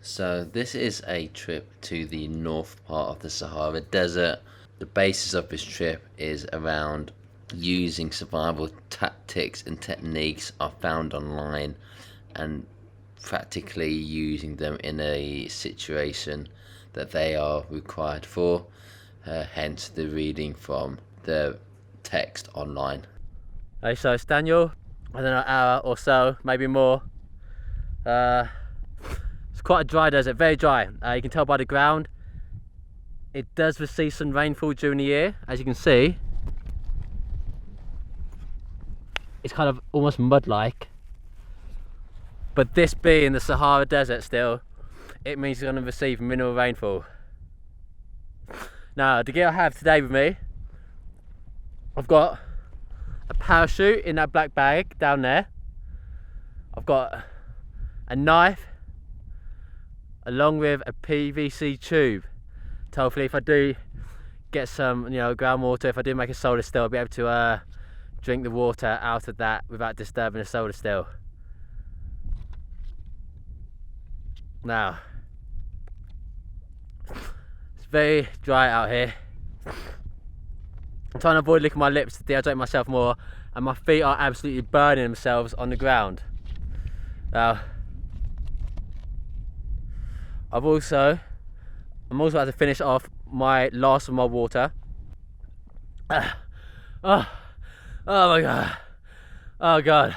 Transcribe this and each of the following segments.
So this is a trip to the north part of the Sahara Desert. The basis of this trip is around using survival tactics and techniques are found online and practically using them in a situation that they are required for, hence the reading from the text online. Hey, so it's Daniel, I don't know, an hour or so, maybe more. It's quite a dry desert, very dry. You can tell by the ground. It does receive some rainfall during the year, as you can see. It's kind of almost mud-like. But this being the Sahara Desert still, it means it's going to receive minimal rainfall. Now, the gear I have today with me, I've got a parachute in that black bag down there. I've got a knife along with a PVC tube. So hopefully if I do get some, groundwater, if I do make a solar still, I'll be able to drink the water out of that without disturbing the solar still. Now, it's very dry out here. I'm trying to avoid licking my lips to dehydrate myself more, and my feet are absolutely burning themselves on the ground. Now, I'm also about to finish off my last of my water. Oh my god. Oh god.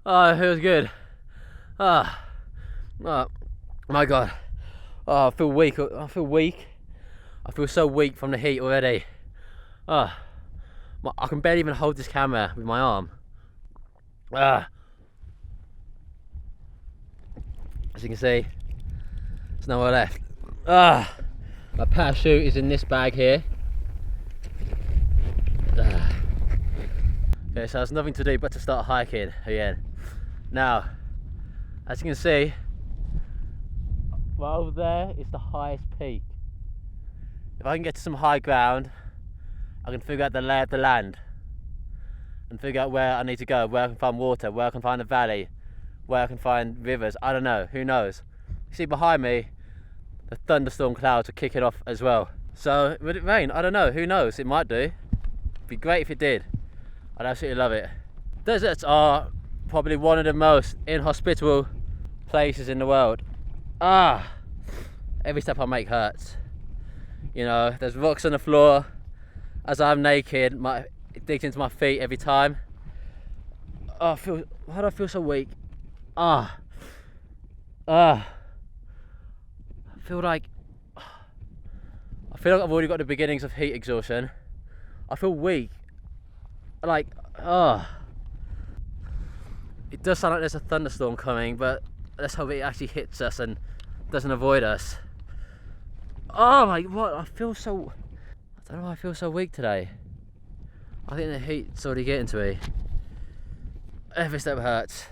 Oh, it feels good. Oh my god. Oh, I feel weak. I feel so weak from the heat already. I can barely even hold this camera with my arm. As you can see, there's nowhere left. My parachute is in this bag here. Okay, so there's nothing to do but to start hiking again. Now, as you can see, right over there is the highest peak. If I can get to some high ground, I can figure out the lay of the land and figure out where I need to go, where I can find water, where I can find a valley, where I can find rivers. I don't know, who knows. You see behind me, the thunderstorm clouds are kicking off as well. So would it rain? I don't know, who knows, it might do. It'd be great if it did. I'd absolutely love it. Deserts are probably one of the most inhospitable places in the world. Every step I make hurts. There's rocks on the floor. As I'm naked, it digs into my feet every time. Why do I feel so weak? I feel like I've already got the beginnings of heat exhaustion. I feel weak. It does sound like there's a thunderstorm coming, but let's hope it actually hits us and doesn't avoid us. What? I don't know why I feel so weak today. I think the heat's already getting to me. Every step hurts.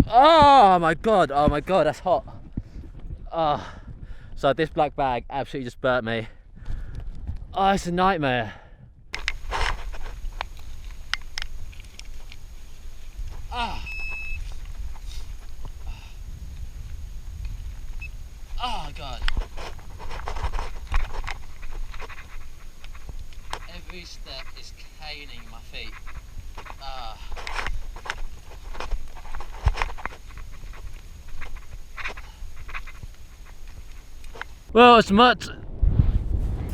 Oh my god, that's hot. So this black bag absolutely just burnt me. It's a nightmare. Oh god. Every step is caning my feet. Well, as much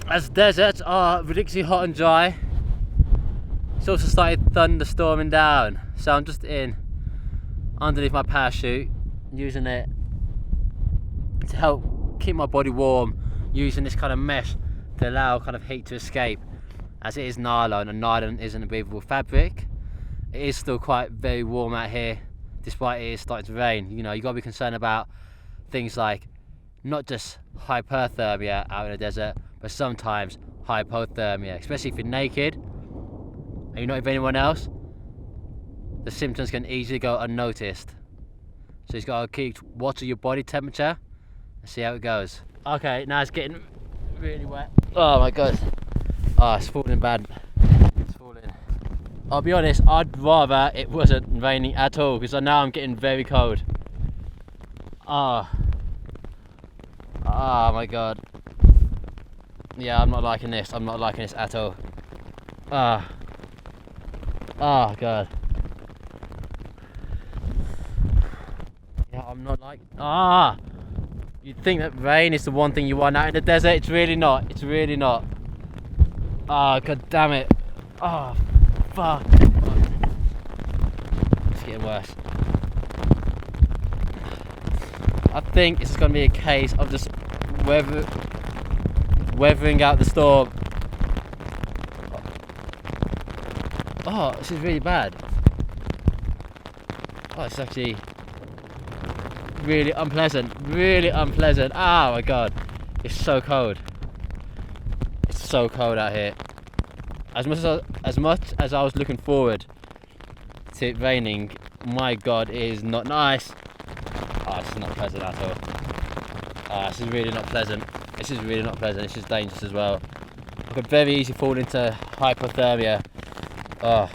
as deserts are ridiculously hot and dry, it's also started thunderstorming down. So I'm just underneath my parachute, using it to help keep my body warm, using this kind of mesh to allow kind of heat to escape, as it is nylon, and nylon isn't a breathable fabric. It is still quite very warm out here, despite it is starting to rain. You got to be concerned about things like not just hyperthermia out in the desert, but sometimes hypothermia, especially if you're naked and you're not with anyone else. The symptoms can easily go unnoticed, so you've got to keep watch your body temperature and see how it goes. Okay, now it's getting really wet. Oh my god. It's falling bad. It's falling. I'll be honest, I'd rather it wasn't raining at all, because now I'm getting very cold. Oh my god. Yeah, I'm not liking this. I'm not liking this at all. Oh god. Yeah, I'm not like. You'd think that rain is the one thing you want out in the desert. It's really not. It's really not. Oh god damn it. Oh fuck. It's getting worse. I think it's going to be a case of just weathering out the storm. Oh, this is really bad. Oh, it's actually really unpleasant. Really unpleasant. Oh my god. It's so cold. It's so cold out here. As much as I was looking forward to it raining, my god, it is not nice. Oh, this is not pleasant at all. Oh, this is really not pleasant. This is really not pleasant. This is dangerous as well. I could very easily fall into hypothermia. Oh,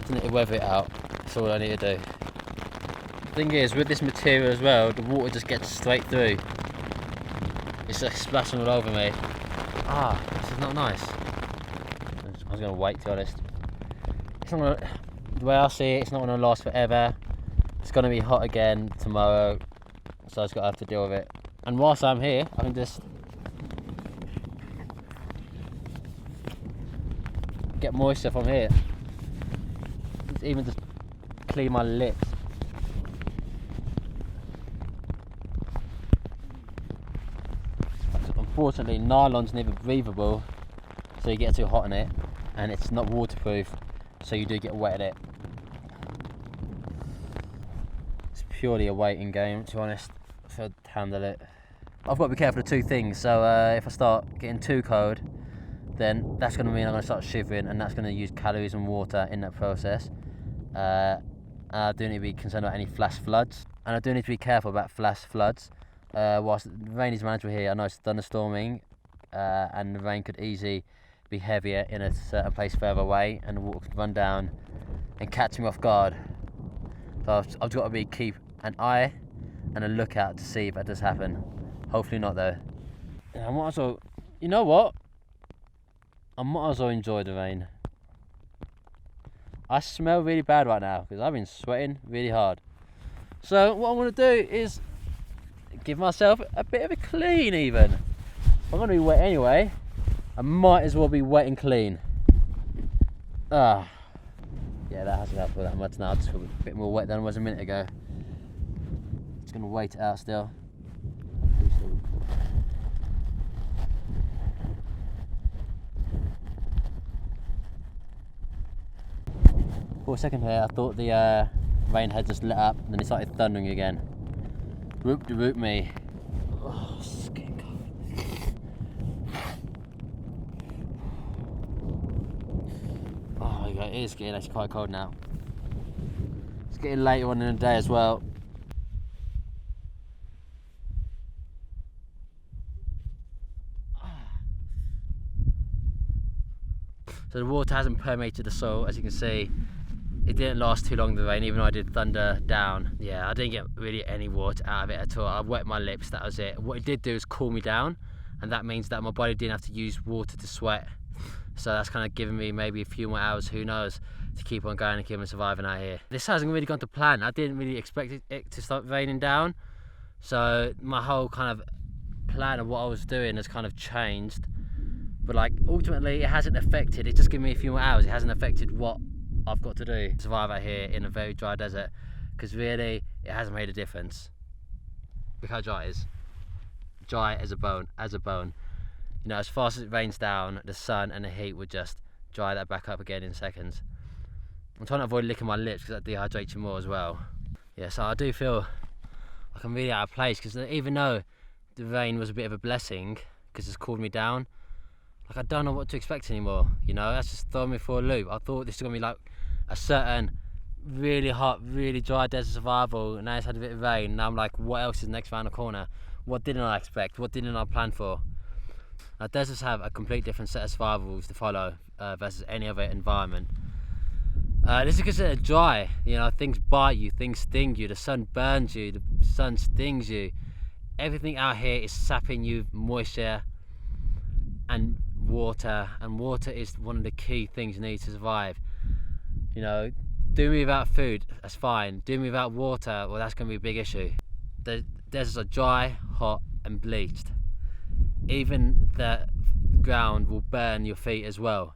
I need to weather it out. That's all I need to do. The thing is, with this material as well, the water just gets straight through. It's like splashing all over me. This is not nice. I was going to wait, to be honest. It's not gonna, the way I see it, it's not going to last forever. It's going to be hot again tomorrow, so I just got to have to deal with it. And whilst I'm here, I can just get moisture from here. It's even just clean my lips. Unfortunately, nylon's never breathable, so you get too hot in it, and it's not waterproof, so you do get wet in it. It's purely a waiting game, to be honest, to handle it. I've got to be careful of two things. So if I start getting too cold, then that's going to mean I'm going to start shivering, and that's going to use calories and water in that process. And I do need to be concerned about any flash floods, and I do need to be careful about flash floods. Whilst the rain is manageable here, I know it's thunderstorming, and the rain could easily be heavier in a certain place further away, and the water could run down and catch me off guard. So I've got to keep an eye and a lookout to see if that does happen. Hopefully not though. I might as well, you know what? I might as well enjoy the rain. I smell really bad right now because I've been sweating really hard. So what I'm going to do is give myself a bit of a clean even. If I'm going to be wet anyway, I might as well be wet and clean. Yeah, that hasn't helped that much now. I just feel a bit more wet than I was a minute ago. Just going to wait it out still. For a second here, I thought the rain had just let up, and then it started thundering again. Whoop-de-whoop me. Oh, it's getting cold. Oh my god, it is getting actually quite cold now. It's getting later on in the day as well. So the water hasn't permeated the soil, as you can see. It didn't last too long, the rain, even though I did thunder down. Yeah, I didn't get really any water out of it at all. I wet my lips, that was it. What it did do is cool me down, and that means that my body didn't have to use water to sweat. So that's kind of given me maybe a few more hours, who knows, to keep on going and keep on surviving out here. This hasn't really gone to plan. I didn't really expect it to start raining down. So my whole kind of plan of what I was doing has kind of changed. But like, ultimately it hasn't affected, it's just given me a few more hours. It hasn't affected what I've got to do to survive out here in a very dry desert, because really it hasn't made a difference. Look how dry it is. Dry as a bone, You know, as fast as it rains down, the sun and the heat would just dry that back up again in seconds. I'm trying to avoid licking my lips because that dehydrates you more as well. Yeah, so I do feel like I'm really out of place, because even though the rain was a bit of a blessing because it's cooled me down, like I don't know what to expect anymore, you know. That's just throwing me for a loop. I thought this was gonna be like a certain really hot, really dry desert survival, and now it's had a bit of rain. Now I'm like, what else is next round the corner? What didn't I expect? What didn't I plan for? Now, deserts have a complete different set of survival rules to follow versus any other environment. This is because they're dry. You know, things bite you, things sting you, the sun burns you, the sun stings you. Everything out here is sapping you moisture and water is one of the key things you need to survive. You know, do me without food, that's fine. Do me without water, well, that's going to be a big issue. The deserts are dry, hot and bleached. Even the ground will burn your feet as well.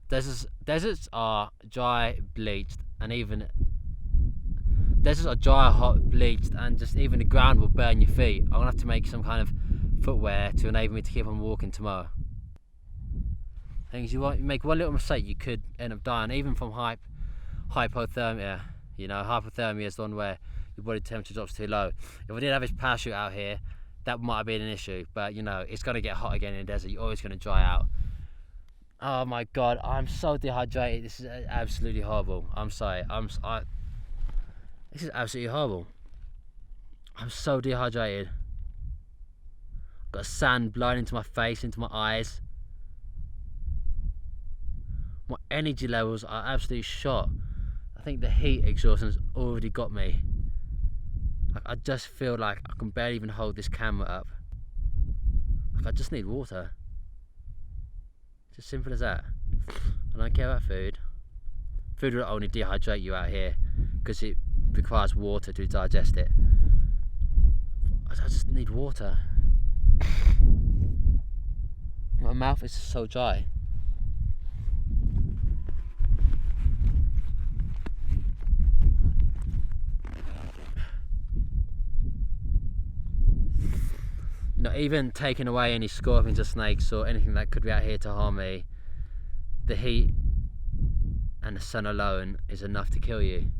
Deserts are dry, bleached, and even deserts are dry, hot, bleached, and just even the ground will burn your feet. I'm gonna have to make some kind of footwear to enable me to keep on walking tomorrow. Things you make one little mistake, you could end up dying, even from hypothermia. You know, hypothermia is the one where your body temperature drops too low. If I did have this parachute out here, that might have been an issue, but you know, it's gonna get hot again in the desert. You're always gonna dry out. Oh my god, I'm so dehydrated. This is absolutely horrible. I'm sorry. This is absolutely horrible. I'm so dehydrated. Got sand blowing into my face, into my eyes. My energy levels are absolutely shot. I think the heat exhaustion's already got me. Like, I just feel like I can barely even hold this camera up. Like, I just need water. It's as simple as that. I don't care about food. Food will only dehydrate you out here because it requires water to digest it. I just need water. My mouth is so dry. You know, even taking away any scorpions or snakes or anything that could be out here to harm me, the heat and the sun alone is enough to kill you.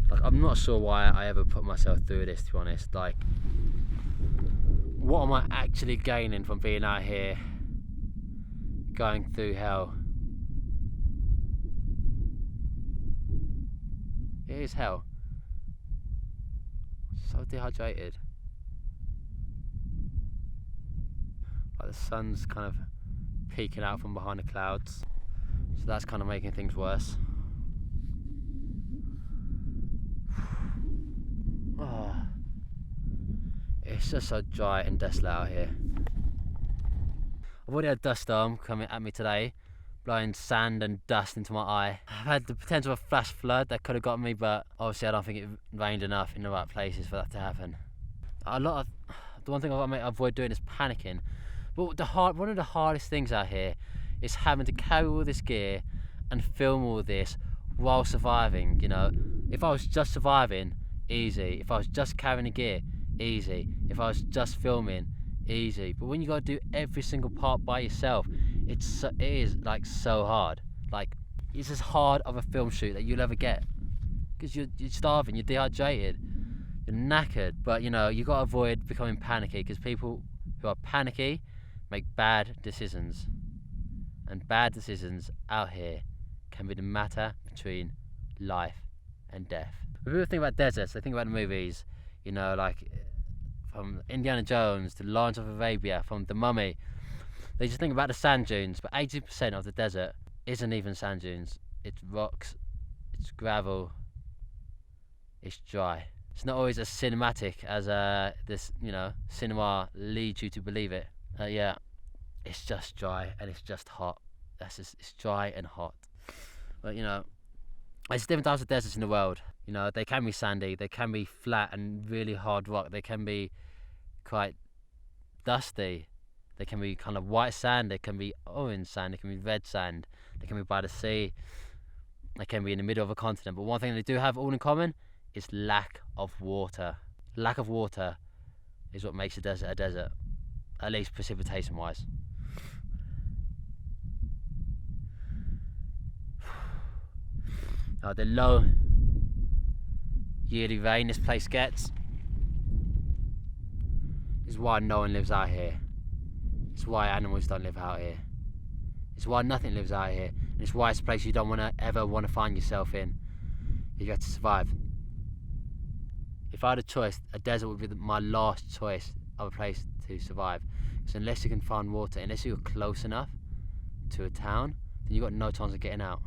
Like, I'm not sure why I ever put myself through this, to be honest. Like, what am I actually gaining from being out here going through hell? It is hell. So dehydrated. Like, the sun's kind of peeking out from behind the clouds, so that's kind of making things worse. Oh, it's just so dry and desolate out here. I've already had a dust storm coming at me today, blowing sand and dust into my eye. I've had the potential of a flash flood that could have got me, but obviously I don't think it rained enough in the right places for that to happen. The one thing I've got to avoid doing is panicking. But one of the hardest things out here is having to carry all this gear and film all this while surviving. You know, if I was just surviving, easy. If I was just carrying the gear, easy. If I was just filming, easy. But when you got to do every single part by yourself, it is like so hard. Like, it's as hard of a film shoot that you'll ever get, because you're starving, you're dehydrated, you're knackered. But you know, you got to avoid becoming panicky, because people who are panicky make bad decisions, and bad decisions out here can be the matter between life and death. When people think about deserts, they think about the movies, you know, like from Indiana Jones to Lawrence of Arabia, from The Mummy. They just think about the sand dunes, but 80% of the desert isn't even sand dunes. It's rocks, it's gravel, it's dry. It's not always as cinematic as this, you know, cinema leads you to believe it. Yeah, it's just dry and it's just hot. It's dry and hot. But you know, there's different types of deserts in the world. You know, they can be sandy, they can be flat and really hard rock, they can be quite dusty, they can be kind of white sand, they can be orange sand, they can be red sand, they can be by the sea, they can be in the middle of a continent. But one thing they do have all in common is lack of water. Lack of water is what makes a desert, at least precipitation wise. The low yearly rain this place gets is why no one lives out here. It's why animals don't live out here. It's why nothing lives out here. And it's why it's a place you don't ever want to find yourself in. You have to survive. If I had a choice, a desert would be my last choice of a place to survive. So unless you can find water, unless you're close enough to a town, then you've got no chance of getting out.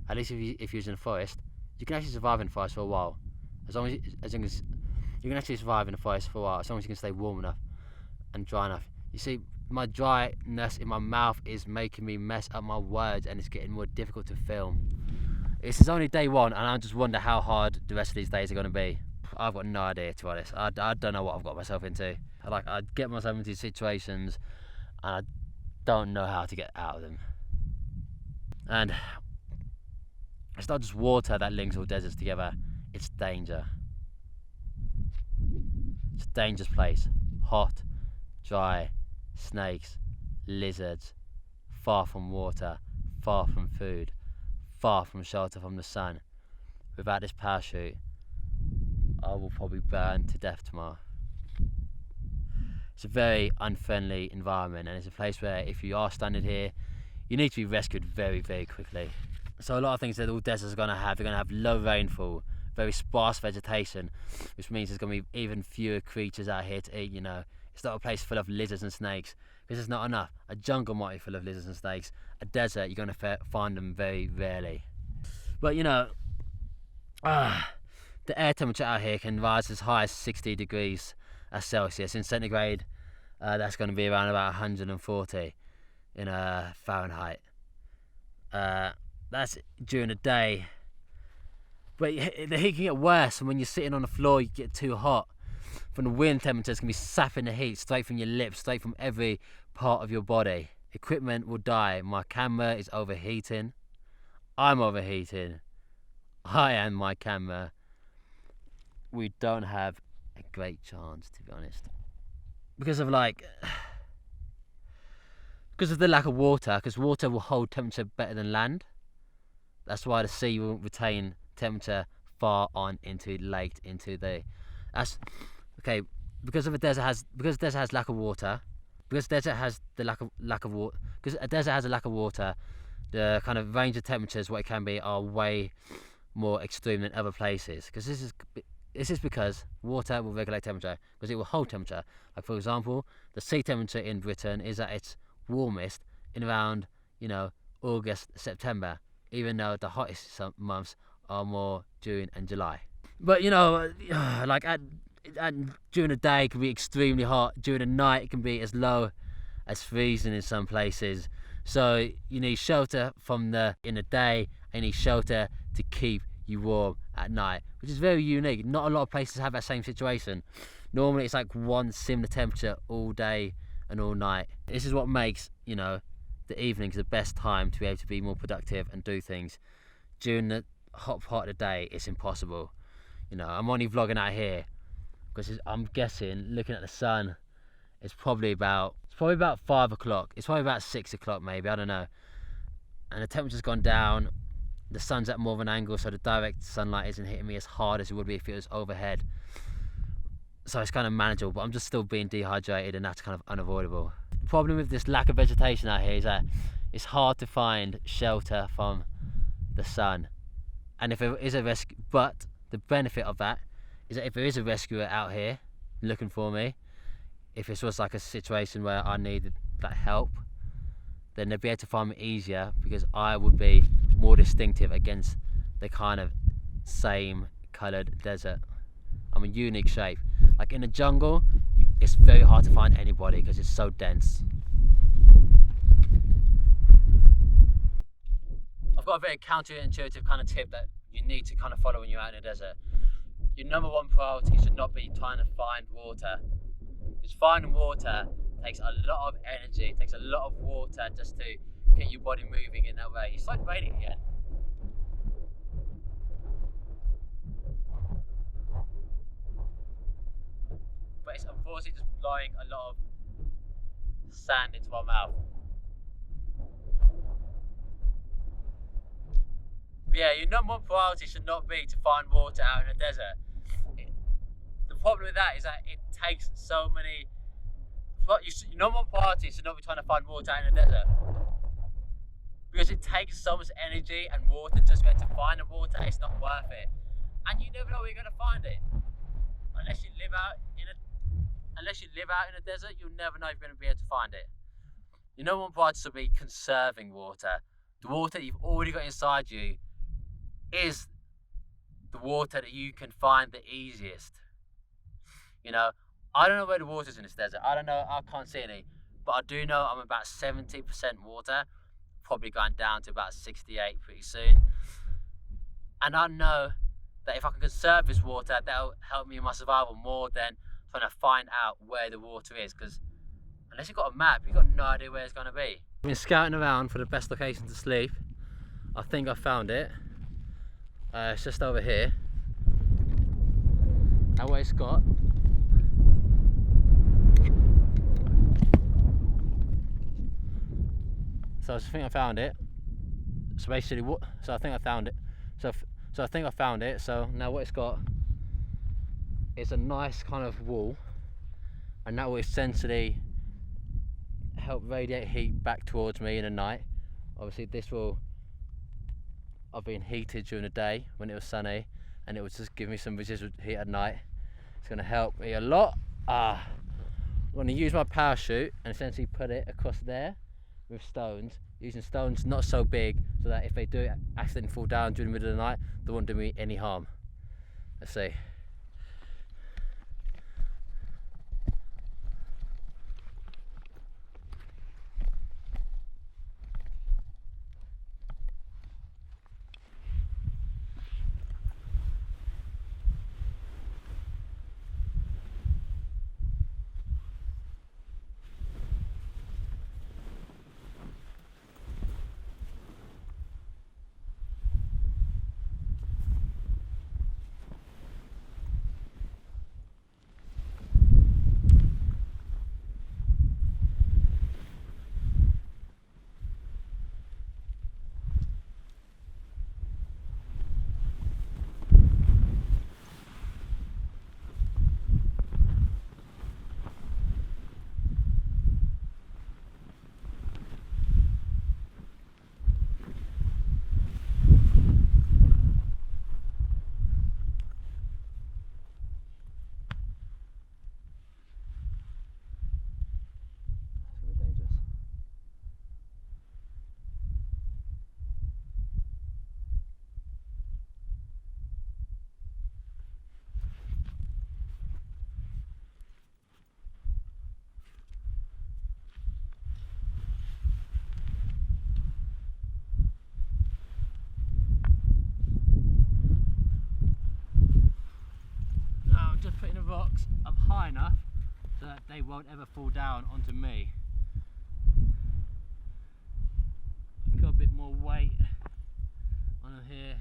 At least if you're in a forest, you can actually survive in the forest for a while. As long as you can actually survive in the forest for a while, as long as you can stay warm enough and dry enough. You see, my dryness in my mouth is making me mess up my words, and it's getting more difficult to film. This is only day one, and I just wonder how hard the rest of these days are going to be. I've got no idea, to be honest. I don't know what I've got myself into. I get myself into situations, and I don't know how to get out of them. And it's not just water that links all deserts together, it's danger. It's a dangerous place. Hot, dry, snakes, lizards, far from water, far from food, far from shelter from the sun. Without this parachute, I will probably burn to death tomorrow. It's a very unfriendly environment, and it's a place where if you are stranded here, you need to be rescued very, very quickly. So a lot of things that all deserts are going to have, they're going to have low rainfall, very sparse vegetation, which means there's going to be even fewer creatures out here to eat, you know. It's not a place full of lizards and snakes, because it's not enough. A jungle might be full of lizards and snakes. A desert, you're going to find them very rarely. But you know, the air temperature out here can rise as high as 60 degrees Celsius. In centigrade, that's going to be around about 140 in Fahrenheit. That's during the day. But the heat can get worse, and when you're sitting on the floor, you get too hot. From the wind, temperatures can be sapping the heat straight from your lips, straight from every part of your body. Equipment will die. My camera is overheating. I'm overheating. I am my camera. We don't have a great chance, to be honest, because of the lack of water. Because water will hold temperature better than land. That's why the sea will retain temperature far on into late into the. That's okay. Because the desert has lack of water. Because desert has the lack of water. Because a desert has a lack of water. The kind of range of temperatures what it can be are way more extreme than other places. Because this is because water will regulate temperature, because it will hold temperature. Like for example, the sea temperature in Britain is at its warmest in around, August, September, even though the hottest months are more June and July. But during the day it can be extremely hot. During the night it can be as low as freezing in some places. So you need shelter in the day, and you need shelter to keep you warm at night, which is very unique. Not a lot of places have that same situation. Normally it's like one similar temperature all day and all night. This is what makes, the evenings the best time to be able to be more productive and do things. During the hot part of the day, it's impossible. I'm only vlogging out here because I'm guessing, looking at the sun, it's probably about 5 o'clock. It's probably about 6 o'clock maybe, I don't know. And the temperature's gone down. The sun's at more of an angle, so the direct sunlight isn't hitting me as hard as it would be if it was overhead. So it's kind of manageable, but I'm just still being dehydrated, and that's kind of unavoidable. The problem with this lack of vegetation out here is that it's hard to find shelter from the sun. And if there is a rescue, but the benefit of that is that if there is a rescuer out here looking for me, if this was like a situation where I needed help, then they'd be able to find me easier, because I would be more distinctive against the kind of same coloured desert. I'm a unique shape. Like in the jungle, it's very hard to find anybody because it's so dense. I've got a very counterintuitive kind of tip that you need to kind of follow when you're out in the desert. Your number one priority should not be trying to find water, because finding water takes a lot of energy, it takes a lot of water just to get your body moving in that way. It's like raining again. But it's unfortunately just blowing a lot of sand into my mouth. But yeah, your number one priority should not be to find water out in the desert. The problem with that is that it takes so many. Your number one priority should not be trying to find water out in the desert. because it takes so much energy and water just to find the water. It's not worth it, and you never know where you're going to find it unless you live out in a desert. You'll never know if you're going to be able to find it. You know, one part to be conserving water. The water that you've already got inside you is the water that you can find the easiest. You know, I don't know where the water is in this desert. I don't know, I can't see any, but I do know I'm about 70% water, probably going down to about 68 pretty soon. And I know that if I can conserve this water, that'll help me in my survival more than trying to find out where the water is, because unless you've got a map, you've got no idea where it's going to be. I've been scouting around for the best location to sleep. I think I found it. It's just over here. Now what it's got, so I think I found it. So basically, I think I found it. So I think I found it. So now what it's got is a nice kind of wall, and that will essentially help radiate heat back towards me in the night. Obviously I've been heated during the day when it was sunny, and it will just give me some residual heat at night. It's going to help me a lot. I'm going to use my parachute and essentially put it across there with stones, using stones not so big so that if they do accidentally fall down during the middle of the night, they won't do me any harm. Let's see. Just putting the rocks up high enough so that they won't ever fall down onto me. Got a bit more weight on here.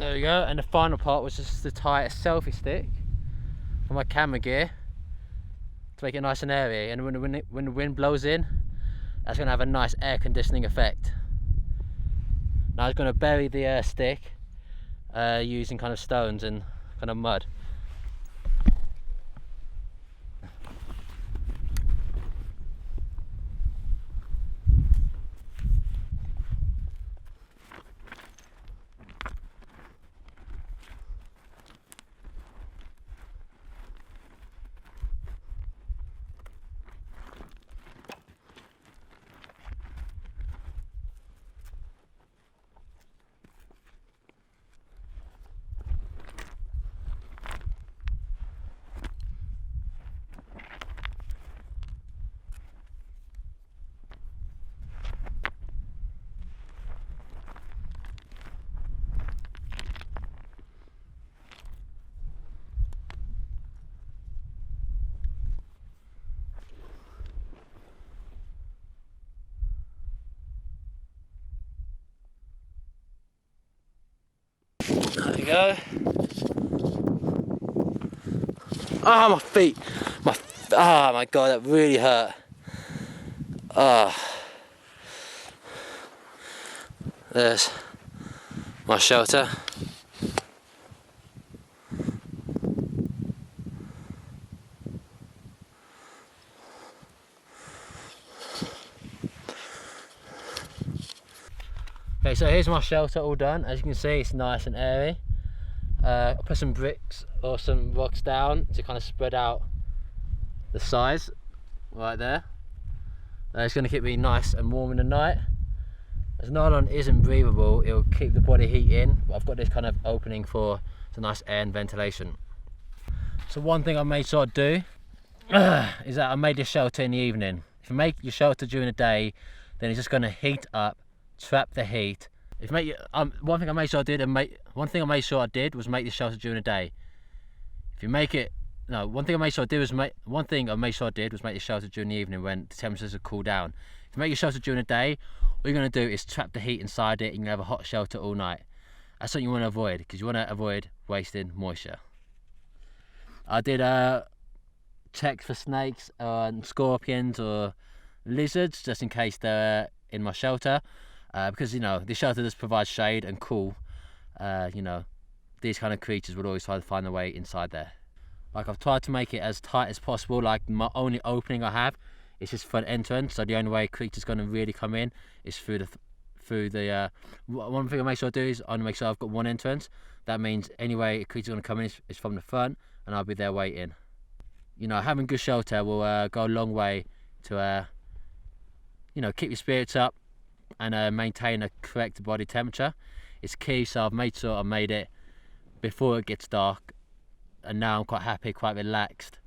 There we go, and the final part was just to tie a selfie stick for my camera gear to make it nice and airy, and when the wind blows in, that's going to have a nice air conditioning effect. Now I'm going to bury the stick using kind of stones and kind of mud. There we go. Ah, my feet. Oh my god, that really hurt. There's my shelter. Okay, so here's my shelter all done. As you can see, it's nice and airy. I put some bricks or some rocks down to kind of spread out the size right there. It's going to keep me nice and warm in the night. As nylon isn't breathable, it'll keep the body heat in, but I've got this kind of opening for some nice air and ventilation. So one thing I made sure to do is that I made this shelter in the evening. If you make your shelter during the day, then it's just going to heat up, trap the heat. If you make one thing I made sure I did was make this shelter during the day. If you make it, no, one thing I made sure I did was make the shelter during the evening when the temperatures will cool down. If you make your shelter during the day, all you're going to do is trap the heat inside it, and you can have a hot shelter all night. That's something you want to avoid, because you want to avoid wasting moisture. I did check for snakes and scorpions or lizards just in case they're in my shelter. Because, you know, this shelter does provide shade and cool. You know, these kind of creatures would always try to find their way inside there. Like, I've tried to make it as tight as possible. Like, my only opening I have is this front entrance, so the only way creatures going to really come in is through the one thing I make sure I do is I make sure I've got one entrance. That means any way a creature's going to come in is from the front, and I'll be there waiting. You know, having good shelter will go a long way to you know, keep your spirits up and maintain a correct body temperature. It's key, so I've made sure I made it before it gets dark, and now I'm quite happy, quite relaxed,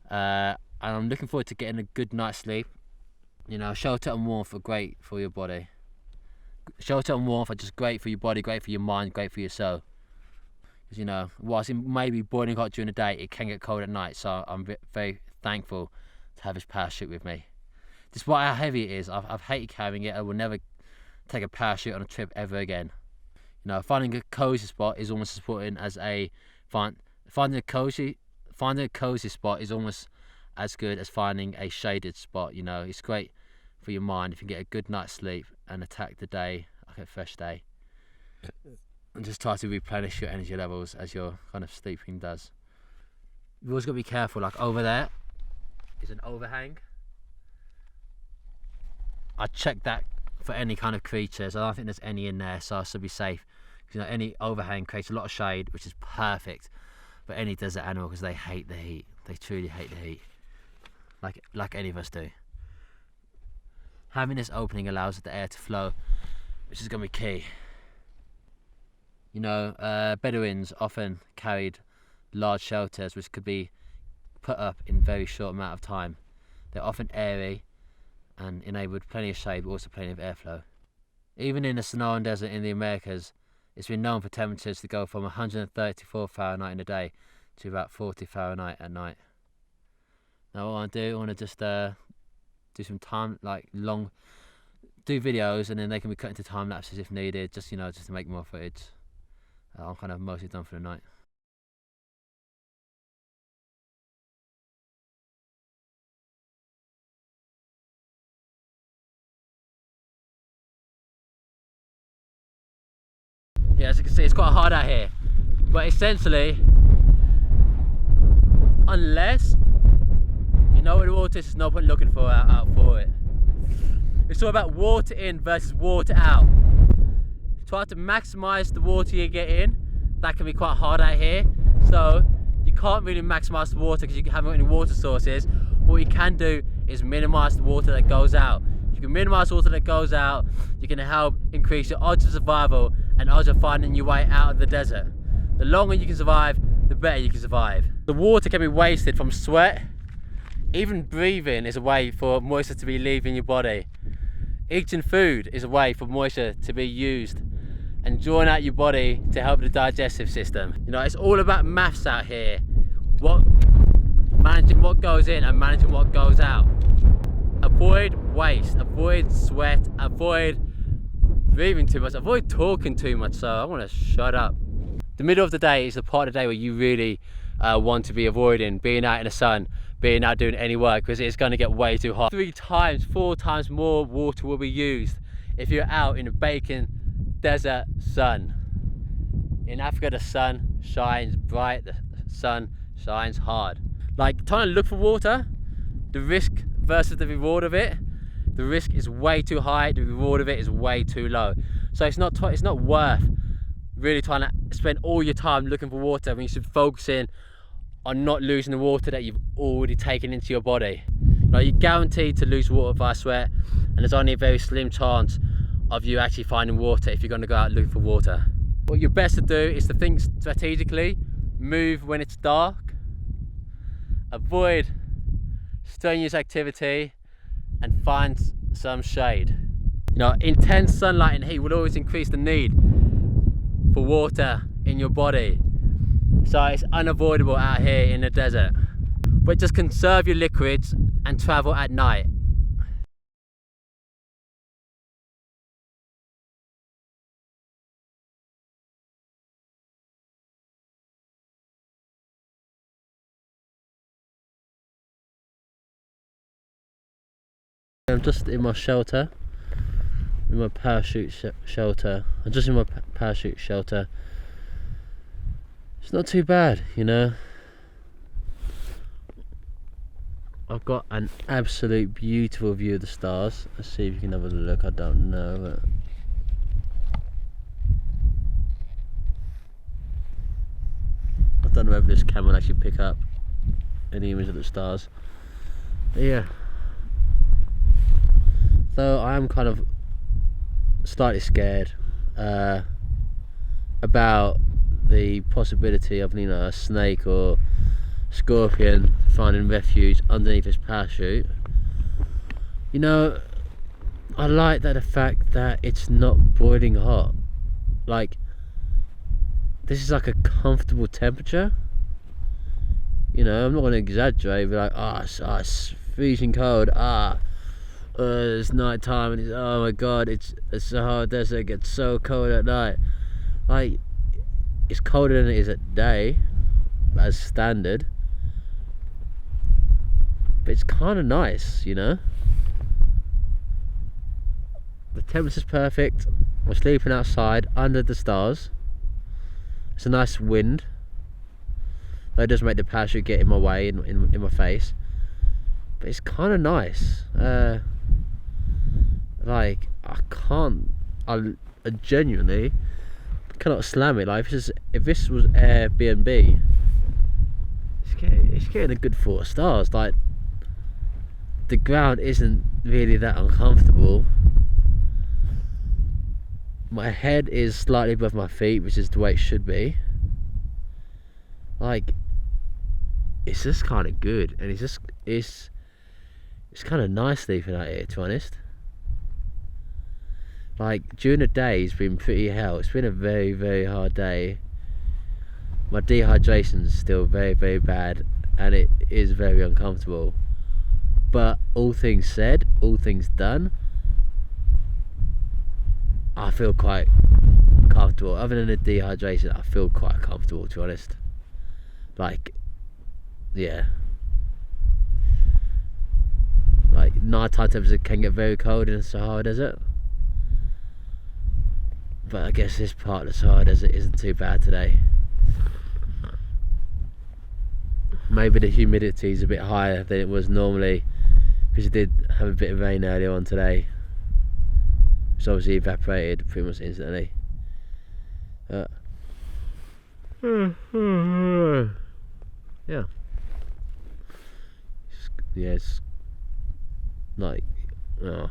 and I'm looking forward to getting a good night's sleep. You know, shelter and warmth are great for your body. Shelter and warmth are just great for your body, great for your mind, great for your soul. Because, you know, whilst it may be boiling hot during the day, it can get cold at night, so I'm very thankful to have this parachute with me. Despite how heavy it is, I've hated carrying it. I will never take a parachute on a trip ever again. You know, finding a cozy spot is almost as important as finding a cozy spot is almost as good as finding a shaded spot. You know, it's great for your mind if you get a good night's sleep and attack the day like a fresh day, and just try to replenish your energy levels as your kind of sleeping does. You've always got to be careful. Like, over there is an overhang. I checked that for any kind of creatures. I don't think there's any in there, so I should be safe. You know, any overhang creates a lot of shade, which is perfect for any desert animal, because they hate the heat. They truly hate the heat, like any of us do. Having this opening allows the air to flow, which is going to be key. You know, Bedouins often carried large shelters which could be put up in a very short amount of time. They're often airy and enabled plenty of shade, but also plenty of airflow. Even in the Saharan desert in the Americas, it's been known for temperatures to go from 134 Fahrenheit in the day to about 40 Fahrenheit at night. Now what I want to just do some time, do videos, and then they can be cut into time lapses if needed, just, you know, just to make more footage. I'm kind of mostly done for the night. Yeah, as you can see, it's quite hard out here, but essentially, unless you know what the water is, there's no point looking for out for it. It's all about water in versus water out. Try to maximize the water you get in. That can be quite hard out here, so you can't really maximize the water because you haven't got any water sources. But what you can do is minimize the water that goes out. You can minimize the water that goes out, you can help increase your odds of survival and odds of finding your way out of the desert. The longer you can survive, the better you can survive. The water can be wasted from sweat. Even breathing is a way for moisture to be leaving your body. Eating food is a way for moisture to be used and drawn out your body to help the digestive system. You know, it's all about maths out here. Managing what goes in and managing what goes out. Avoid waste, avoid sweat, avoid breathing too much, avoid talking too much. So I want to shut up. The middle of the day is the part of the day where you really want to be avoiding being out in the sun, being out doing any work, because it's going to get way too hot. 3 times, 4 times more water will be used if you're out in the baking desert sun. In Africa, the sun shines bright, the sun shines hard. Like trying to look for water, the risk versus the reward of it, the risk is way too high, the reward of it is way too low. So it's not worth really trying to spend all your time looking for water when you should focus in on not losing the water that you've already taken into your body. Like, you're guaranteed to lose water via sweat, and there's only a very slim chance of you actually finding water if you're going to go out looking for water. What you're best to do is to think strategically, move when it's dark, avoid strenuous activity, and find some shade. You know, intense sunlight and heat will always increase the need for water in your body. So it's unavoidable out here in the desert. But just conserve your liquids and travel at night. I'm just in my shelter, in my parachute shelter. I'm just in my parachute shelter. It's not too bad, you know. I've got an absolute beautiful view of the stars. Let's see if you can have a look. I don't know, but I don't know whether this camera will actually pick up any image of the stars. But yeah. So I am kind of slightly scared about the possibility of, you know, a snake or scorpion finding refuge underneath his parachute. You know, I like that the fact that it's not boiling hot. Like, this is like a comfortable temperature. You know, I'm not going to exaggerate, but like, it's freezing cold. It's night time and oh my god, it's Sahara desert, it gets so cold at night. Like, it's colder than it is at day as standard, but it's kind of nice, you know. The temperature's perfect. We're sleeping outside under the stars. It's a nice wind, though it does make the parachute get in my way, in my face, but it's kind of nice. Like, I genuinely cannot slam it. Like, if this was Airbnb, it's getting a good 4 stars. Like, the ground isn't really that uncomfortable. My head is slightly above my feet, which is the way it should be. Like, it's just kind of good, and it's kind of nice sleeping out here, to be honest. Like, during the day it's been pretty hell. It's been a very, very hard day. My dehydration is still very, very bad, and it is very uncomfortable. But all things said, all things done, I feel quite comfortable. Other than the dehydration, I feel quite comfortable, to be honest. Like, yeah. Like, nighttime temperature can get very cold in the Sahara Desert. But I guess this part of the Sahara Desert isn't too bad today. Maybe the humidity is a bit higher than it was normally, because it did have a bit of rain earlier on today, which obviously evaporated pretty much instantly. Yeah. Yeah, it's like, like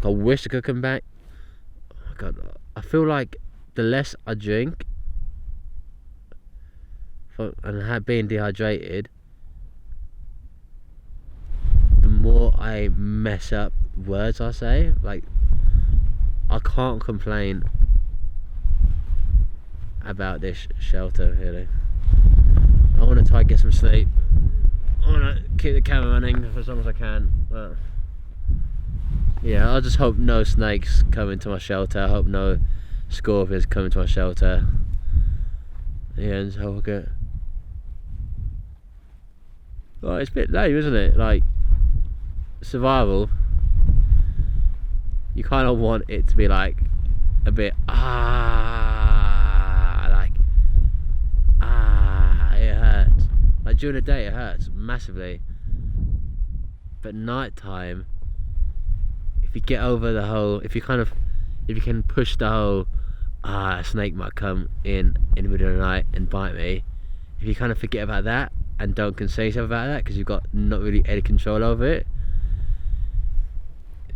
I wish I could come back. Oh God, I feel like the less I drink and being dehydrated, the more I mess up words I say. Like, I can't complain about this shelter really. I want to try and get some sleep. I want to keep the camera running for as long as I can, but yeah, I just hope no snakes come into my shelter. I hope no scorpions come into my shelter. Yeah, and just hope I get... Well, it's a bit lame, isn't it? Like, survival, you kind of want it to be like a bit it hurts. Like during the day it hurts massively, but night time, if you get over the whole, if you can push the whole a snake might come in the middle of the night and bite me, if you kind of forget about that and don't concern yourself about that because you've got not really any control over it,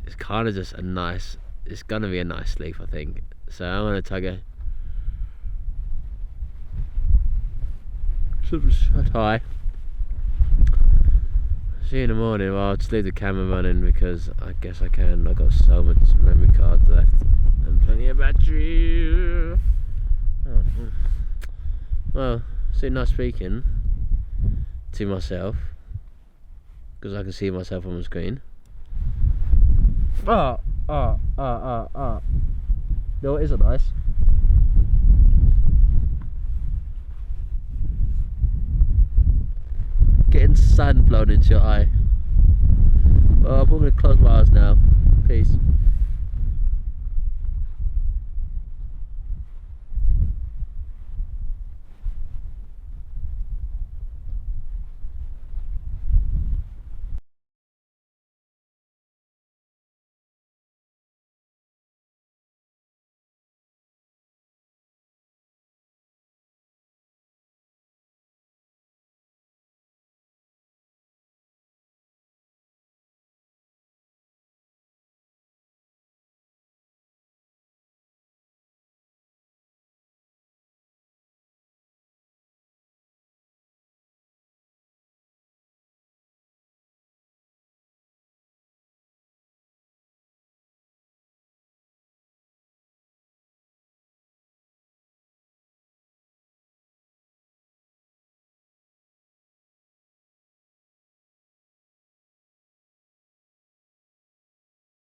it's kind of just a nice, it's gonna be a nice sleep, I think. So I'm gonna try shut high. See you in the morning. Well, I'll just leave the camera running because I guess I can. I've got so much memory cards left and plenty of battery. Well, it's nice speaking to myself because I can see myself on the screen. No, it isn't nice. Getting sand blown into your eye. Well, I'm going to close my eyes now. Peace.